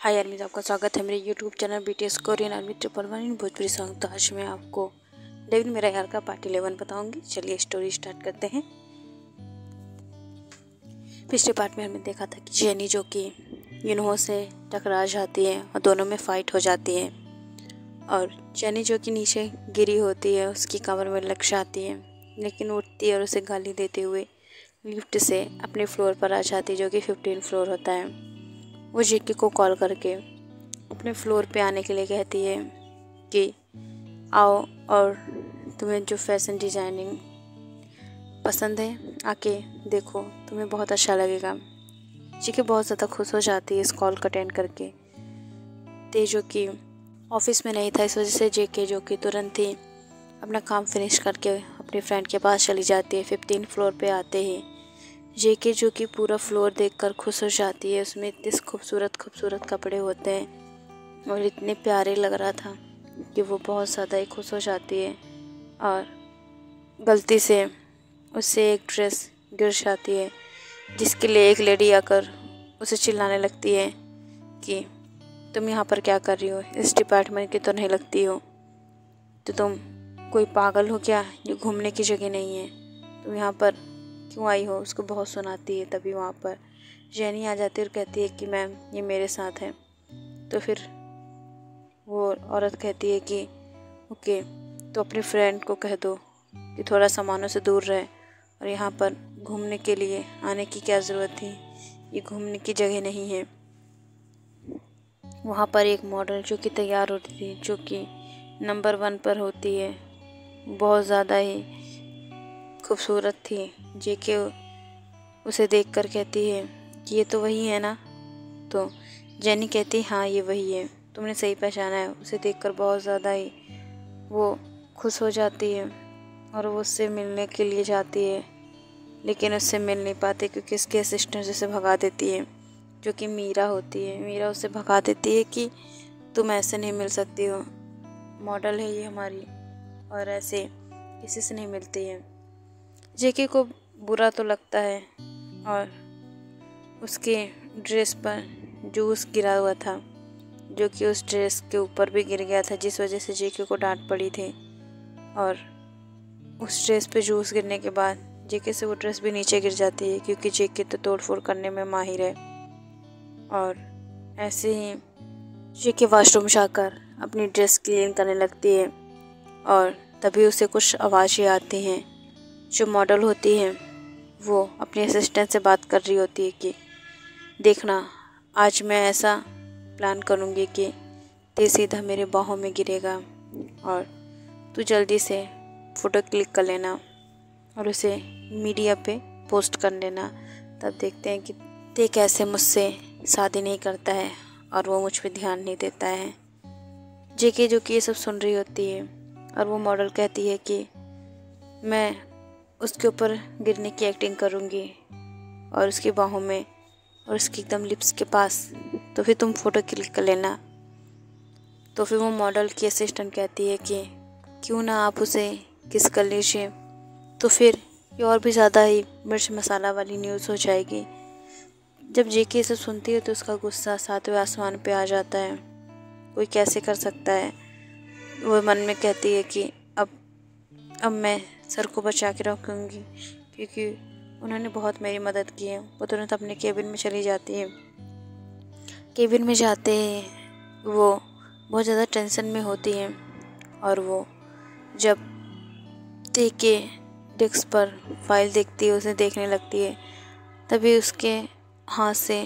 हाय आर्मीज, आपका स्वागत है मेरे YouTube channel BTS Korean army 111 इन भोजपुरी सॉन्ग। तो आज मैं आपको डेविड मेरा यार का पार्ट 11 बताऊंगी। चलिए स्टोरी स्टार्ट करते हैं। पिछले पार्ट में हमने देखा था कि जेनी जो कि युनहो से टकरा जाती है और दोनों में फाइट हो जाती है और जेनी जो कि नीचे गिरी होती है उसकी कमर में लग जाती है, लेकिन उठती है और उसे गाली देते हुए लिफ्ट से अपने फ्लोर पर आ जाती है जो कि 15 फ्लोर होता है। वो जेके को कॉल करके अपने फ्लोर पे आने के लिए कहती है कि आओ और तुम्हें जो फैशन डिज़ाइनिंग पसंद है आके देखो, तुम्हें बहुत अच्छा लगेगा। जेके बहुत ज़्यादा खुश हो जाती है इस कॉल को अटेंड करके। ते जो कि ऑफिस में नहीं था, इस वजह से जेके जो कि तुरंत ही अपना काम फिनिश करके अपने फ्रेंड के पास चली जाती है। 15 फ्लोर पे आते ही जेके जो कि पूरा फ्लोर देखकर खुश हो जाती है। उसमें इतने खूबसूरत कपड़े होते हैं और इतने प्यारे लग रहा था कि वो बहुत ज़्यादा ही खुश हो जाती है और गलती से उससे एक ड्रेस गिर जाती है, जिसके लिए एक लेडी आकर उसे चिल्लाने लगती है कि तुम यहाँ पर क्या कर रही हो, इस डिपार्टमेंट की तो नहीं लगती हो, तो तुम कोई पागल हो क्या, ये घूमने की जगह नहीं है, तुम यहाँ पर क्यों आई हो। उसको बहुत सुनाती है। तभी वहाँ पर जेनी आ जाती है और कहती है कि मैम ये मेरे साथ है। तो फिर वो औरत कहती है कि ओके, तो अपनी फ्रेंड को कह दो कि थोड़ा सामानों से दूर रहे और यहाँ पर घूमने के लिए आने की क्या ज़रूरत थी, ये घूमने की जगह नहीं है। वहाँ पर एक मॉडल जो कि तैयार होती थी, जो कि नंबर 1 पर होती है, बहुत ज़्यादा ही खूबसूरत थी। जेके उसे देखकर कहती है कि ये तो वही है ना। तो जेनी कहती है हाँ ये वही है, तुमने सही पहचाना है। उसे देखकर बहुत ज़्यादा ही वो खुश हो जाती है और वो उससे मिलने के लिए जाती है, लेकिन उससे मिल नहीं पाती क्योंकि इसके असिस्टेंट उसे भगा देती है, जो कि मीरा होती है। मीरा उसे भगा देती है कि तुम ऐसे नहीं मिल सकती हो, मॉडल है ये हमारी और ऐसे किसी से नहीं मिलती है। जेके को बुरा तो लगता है और उसके ड्रेस पर जूस गिरा हुआ था, जो कि उस ड्रेस के ऊपर भी गिर गया था, जिस वजह से जेके को डांट पड़ी थी। और उस ड्रेस पे जूस गिरने के बाद जेके से वो ड्रेस भी नीचे गिर जाती है, क्योंकि जेके तो तोड़फोड़ करने में माहिर है। और ऐसे ही जेके वॉशरूम जाकर अपनी ड्रेस क्लीन करने लगती है और तभी उसे कुछ आवाज़ें आती हैं। जो मॉडल होती है वो अपने असिस्टेंट से बात कर रही होती है कि देखना, आज मैं ऐसा प्लान करूँगी कि ते सीधा मेरे बाहों में गिरेगा और तू जल्दी से फ़ोटो क्लिक कर लेना और उसे मीडिया पे पोस्ट कर देना। तब देखते हैं कि ते कैसे मुझसे शादी नहीं करता है और वो मुझ पे ध्यान नहीं देता है। जेके जो कि ये सब सुन रही होती है और वो मॉडल कहती है कि मैं उसके ऊपर गिरने की एक्टिंग करूँगी और उसकी बाहों में और उसकी एकदम लिप्स के पास, तो फिर तुम फ़ोटो क्लिक कर लेना। तो फिर वो मॉडल की असिस्टेंट कहती है कि क्यों ना आप उसे किस कर लीजिए, तो फिर ये और भी ज़्यादा ही मिर्च मसाला वाली न्यूज़ हो जाएगी। जब जेके इसे सुनती है तो उसका गुस्सा 7वें आसमान पे आ जाता है। कोई कैसे कर सकता है। वो मन में कहती है कि अब मैं सर को बचा के रखूँगी, क्योंकि उन्होंने बहुत मेरी मदद की है। वो तुरंत अपने केबिन में चली जाती है। केबिन में जाते ही वो बहुत ज़्यादा टेंशन में होती है और वो जब ते के डेस्क पर फाइल देखती है, उसे देखने लगती है, तभी उसके हाथ से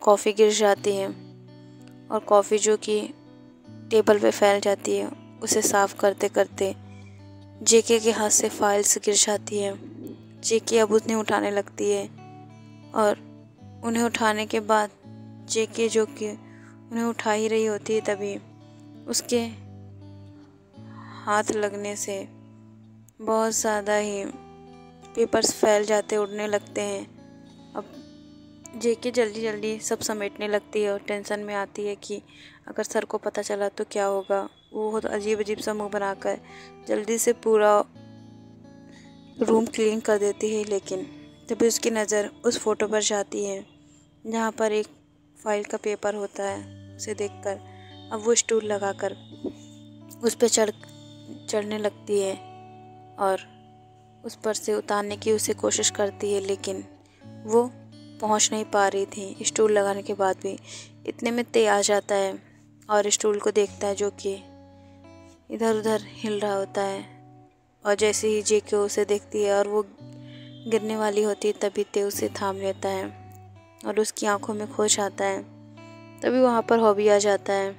कॉफ़ी गिर जाती है और कॉफ़ी जो कि टेबल पे फैल जाती है, उसे साफ़ करते करते जेके के हाथ से फाइल्स गिर जाती है। जेके अब उन्हें उठाने लगती है और उन्हें उठाने के बाद जेके जो कि उन्हें उठा ही रही होती है, तभी उसके हाथ लगने से बहुत ज़्यादा ही पेपर्स फैल जाते, उड़ने लगते हैं। अब जेके जल्दी जल्दी सब समेटने लगती है और टेंशन में आती है कि अगर सर को पता चला तो क्या होगा। वो बहुत अजीब सा मुंह बनाकर जल्दी से पूरा रूम क्लीन कर देती है, लेकिन तभी उसकी नज़र उस फोटो पर जाती है जहाँ पर एक फाइल का पेपर होता है उसे देखकर अब वो स्टूल लगाकर उस पर चढ़ने लगती है और उस पर से उतारने की उसे कोशिश करती है, लेकिन वो पहुंच नहीं पा रही थी। स्टूल लगाने के बाद भी इतने में ते आ जाता है और स्टूल को देखता है, जो कि इधर उधर हिल रहा होता है। और जैसे ही जेके उसे देखती है और वो गिरने वाली होती है, तभी ते उसे थाम लेता है और उसकी आंखों में खो जाता है। तभी वहाँ पर हॉबी आ जाता है।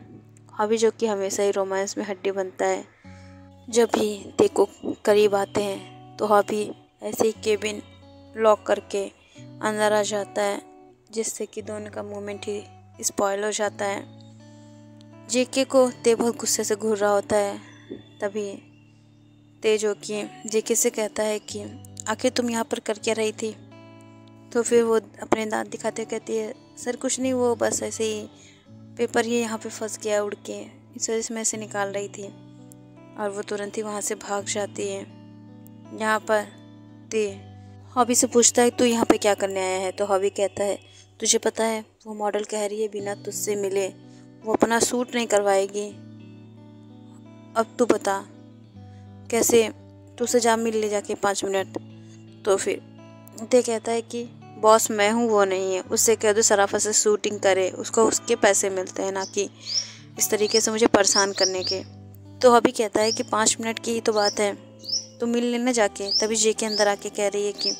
हॉबी जो कि हमेशा ही रोमांस में हड्डी बनता है। जब भी ते को करीब आते हैं तो हॉबी ऐसे ही केबिन लॉक करके अंदर आ जाता है, जिससे कि दोनों का मूवमेंट ही स्पॉइल हो जाता है। जेके को ते बहुत गुस्से से घूर रहा होता है। तभी ते जो कि जेके से कहता है कि आखिर तुम यहाँ पर कर क्या रही थी। तो फिर वो अपने दांत दिखाते कहती है, सर कुछ नहीं, वो बस ऐसे ही पेपर ही यहाँ पे फंस गया उड़ के, इस वजह से मैं इसे निकाल रही थी। और वो तुरंत ही वहाँ से भाग जाती है। यहाँ पर ते हॉबी से पूछता है, तू यहाँ पे क्या करने आया है। तो हॉबी कहता है, तुझे पता है वो मॉडल कह रही है बिना तुझसे मिले वो अपना सूट नहीं करवाएगी। अब तू बता कैसे, तू उसे जा मिल ले जाके 5 मिनट। तो फिर ते कहता है कि बॉस मैं हूँ, वो नहीं है, उससे कह दो सराफा से शूटिंग करे, उसको उसके पैसे मिलते हैं, ना कि इस तरीके से मुझे परेशान करने के। तो हॉबी कहता है कि 5 मिनट की ही तो बात है, तो मिल लेना जाके। तभी जेके अंदर आके कह रही है कि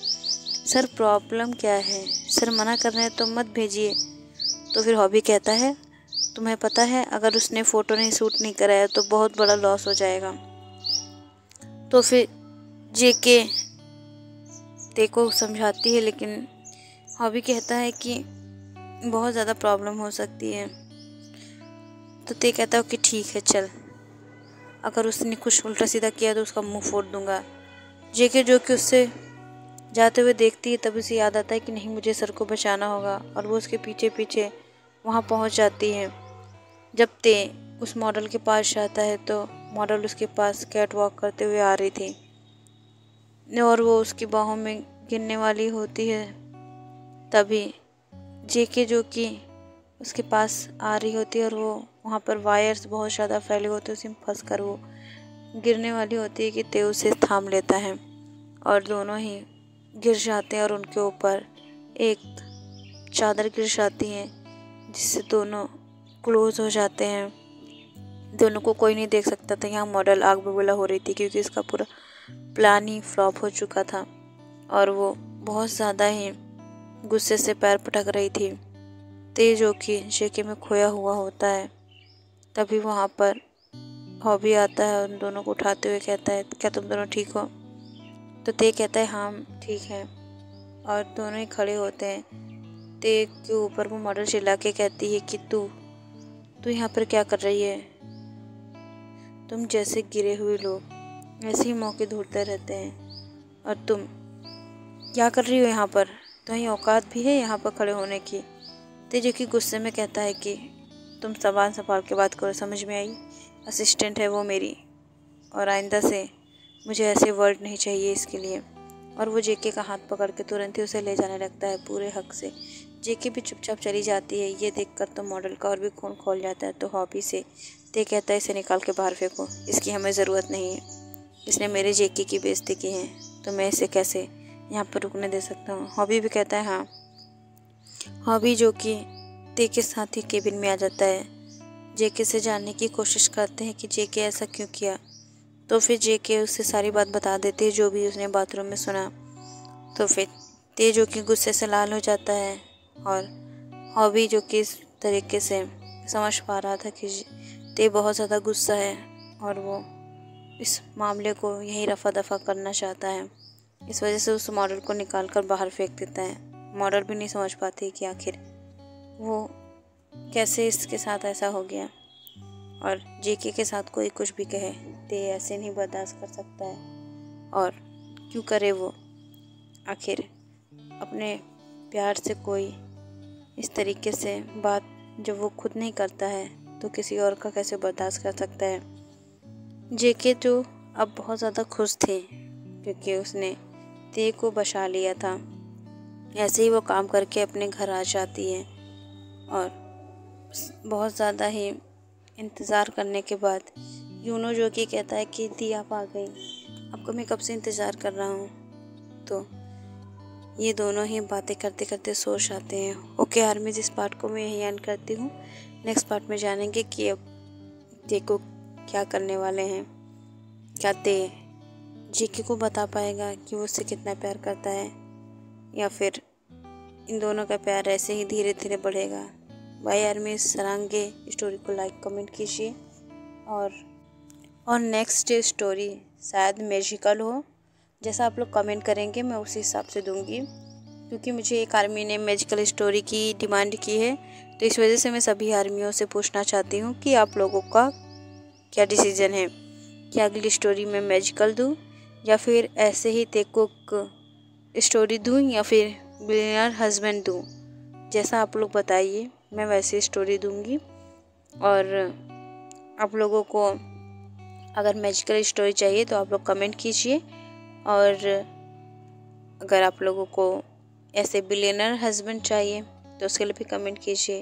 सर प्रॉब्लम क्या है, सर मना कर रहे हैं तो मत भेजिए। तो फिर हॉबी कहता है, तुम्हें पता है अगर उसने फ़ोटो नहीं शूट नहीं कराया तो बहुत बड़ा लॉस हो जाएगा। तो फिर जेके ते को समझाती है, लेकिन हॉबी कहता है कि बहुत ज़्यादा प्रॉब्लम हो सकती है। तो ते कहता है कि ठीक है चल, अगर उसने कुछ उल्टा सीधा किया तो उसका मुंह फोड़ दूंगा। जेके जो कि उससे जाते हुए देखती है, तब उसे याद आता है कि नहीं मुझे सर को बचाना होगा, और वो उसके पीछे पीछे वहाँ पहुँच जाती है। जब ते उस मॉडल के पास जाता है तो मॉडल उसके पास कैट वॉक करते हुए आ रही थी और वो उसकी बाहों में गिरने वाली होती है। तभी जेके जो कि उसके पास आ रही होती है और वो वहाँ पर वायर्स बहुत ज़्यादा फैले होते हैं, उसी में फंस कर वो गिरने वाली होती है कि ते उसे थाम लेता है और दोनों ही गिर जाते हैं और उनके ऊपर एक चादर गिर जाती है, जिससे दोनों क्लोज हो जाते हैं। दोनों को कोई नहीं देख सकता था। यहाँ मॉडल आग बबूला हो रही थी क्योंकि इसका पूरा प्लान ही फ्लॉप हो चुका था और वो बहुत ज़्यादा ही गुस्से से पैर पटक रही थी। ते जो कि जेके में खोया हुआ होता है। तभी वहाँ पर हॉबी आता है और उन दोनों को उठाते हुए कहता है, क्या तुम दोनों ठीक हो। तो ते कहता है हाँ ठीक है, और दोनों ही खड़े होते हैं। ते के ऊपर वो मॉडल चिल्ला के कहती है कि तू यहाँ पर क्या कर रही है। तुम जैसे गिरे हुए लोग ऐसे ही मौके ढूंढते रहते हैं, और तुम क्या कर रही हो यहाँ पर, तुम्हें औकात भी है यहाँ पर खड़े होने की। ते जो कि गुस्से में कहता है कि तुम ज़बान संभाल के बात करो, समझ में आई, असिस्टेंट है वो मेरी, और आइंदा से मुझे ऐसे वर्ड नहीं चाहिए इसके लिए। और वो जेके का हाथ पकड़ के तुरंत ही उसे ले जाने लगता है पूरे हक से। जेके भी चुपचाप चली जाती है। ये देखकर तो मॉडल का और भी खून खोल जाता है। तो हॉबी से ते कहता है, इसे निकाल के बाहर फेंको, इसकी हमें ज़रूरत नहीं है, इसने मेरे जेके की बेइज्जती की है, तो मैं इसे कैसे यहाँ पर रुकने दे सकता हूँ। हॉबी भी कहता है हाँ। हॉबी जो कि ते के साथ ही केबिन में आ जाता है। जेके से जानने की कोशिश करते हैं कि जेके ऐसा क्यों किया। तो फिर जेके उससे सारी बात बता देती है जो भी उसने बाथरूम में सुना। तो फिर ते जो कि गुस्से से लाल हो जाता है, और हॉबी जो कि इस तरीके से समझ पा रहा था कि ते बहुत ज़्यादा गुस्सा है और वो इस मामले को यहीं रफा दफा करना चाहता है। इस वजह से उस मॉडल को निकाल कर बाहर फेंक देता है। मॉडल भी नहीं समझ पाती कि आखिर वो कैसे इसके साथ ऐसा हो गया, और जेके के साथ कोई कुछ भी कहे ते ऐसे नहीं बर्दाश्त कर सकता है। और क्यों करे वो, आखिर अपने प्यार से कोई इस तरीके से बात जब वो खुद नहीं करता है तो किसी और का कैसे बर्दाश्त कर सकता है। जेके जो अब बहुत ज़्यादा खुश थे क्योंकि उसने ते को बचा लिया था। ऐसे ही वो काम करके अपने घर आ जाती है और बहुत ज़्यादा ही इंतज़ार करने के बाद यूनो जो कि कहता है कि दी आप आ गई, आपको मैं कब से इंतज़ार कर रहा हूँ। तो ये दोनों ही बातें करते करते सो जाते हैं। ओके आर्मीज, इस पार्ट को मैं यहीं एंड करती हूँ। नेक्स्ट पार्ट में जानेंगे कि अब देखो क्या करने वाले हैं। क्या ते जेके को बता पाएगा कि वो उससे कितना प्यार करता है, या फिर इन दोनों का प्यार ऐसे ही धीरे धीरे बढ़ेगा। बाय आर्मी, सरांगे स्टोरी को लाइक कमेंट कीजिए और नेक्स्ट स्टोरी शायद मैजिकल हो। जैसा आप लोग कमेंट करेंगे मैं उसी हिसाब से दूंगी, क्योंकि मुझे एक आर्मी ने मैजिकल स्टोरी की डिमांड की है। तो इस वजह से मैं सभी आर्मियों से पूछना चाहती हूँ कि आप लोगों का क्या डिसीजन है कि अगली स्टोरी में मैजिकल दूँ या फिर ऐसे ही तेकुक स्टोरी दूँ या फिर बिलियनर हस्बैंड दूँ। जैसा आप लोग बताइए मैं वैसे स्टोरी दूँगी। और आप लोगों को अगर मैजिकल स्टोरी चाहिए तो आप लोग कमेंट कीजिए, और अगर आप लोगों को ऐसे बिलियनर हस्बैंड चाहिए तो उसके लिए भी कमेंट कीजिए।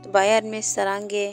तो बाय आर्मी, सरांगे।